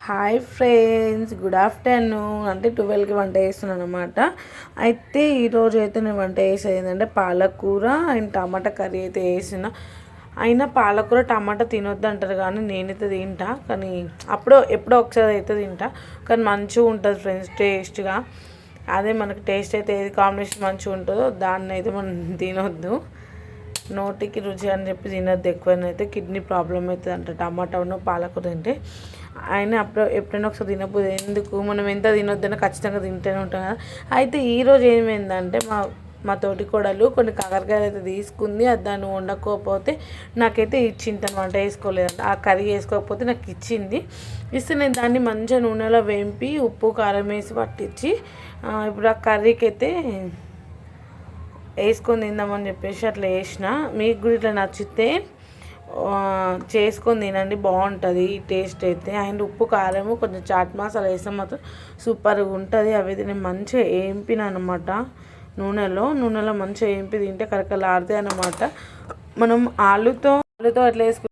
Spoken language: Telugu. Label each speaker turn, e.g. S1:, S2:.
S1: Hi friends, good afternoon. అంటే 12కి వంట చేస్తున్నాను అనమాట. అయితే ఈరోజు అయితే నేను వంట చేసేది ఏంటంటే పాలకూర అండ్ టమాటా కర్రీ అయితే వేసిన. అయినా పాలకూర టమాటా తినొద్దు అంటారు, కానీ నేనైతే తింటా. కానీ ఎప్పుడో ఒకసారి అయితే తింటా. కానీ మంచిగా ఉంటుంది ఫ్రెండ్స్, టేస్ట్గా. అదే మనకు టేస్ట్ అయితే ఏది కాంబినేషన్ మంచిగా ఉంటుందో దాన్ని అయితే మనం తినొద్దు. నోటికి రుచి అని చెప్పి తినద్దు ఎక్కువనైతే, కిడ్నీ ప్రాబ్లం అవుతుంది అంట టమాటాను పాలకూర తింటే. ఆయన ఎప్పుడైనా ఒకసారి తినకపోతే ఎందుకు, మనం ఎంత తినొద్దన్నా ఖచ్చితంగా తింటూనే ఉంటాం కదా. అయితే ఈరోజు ఏమైందంటే మా తోటి కోడలు కొన్ని కాకరకాయలు అయితే తీసుకుంది. అది దాన్ని వండకపోతే నాకైతే ఇచ్చింది, అనమాట. వేసుకోలేదంట, ఆ కర్రీ వేసుకోకపోతే నాకు ఇచ్చింది. ఇస్తే నేను దాన్ని మంచిగా నూనెలో వేంపి ఉప్పు కారం వేసి పట్టించి ఇప్పుడు ఆ కర్రీకి అయితే వేసుకొని తిందామని చెప్పేసి అట్లా వేసిన. మీకు కూడా ఇట్లా నచ్చితే చేసుకొని తినండి, బాగుంటుంది టేస్ట్ అయితే. అండ్ ఉప్పు కారము కొంచెం చాట్ మసాలా వేస్తే మాత్రం సూపర్గా ఉంటుంది. అవి నేను మంచిగా వేంపిన అనమాట, నూనెలో మంచిగా వేంపి తింటే కరకలాడుతాయి అన్నమాట. మనం ఆలుతో అట్లా వేసుకుంటాం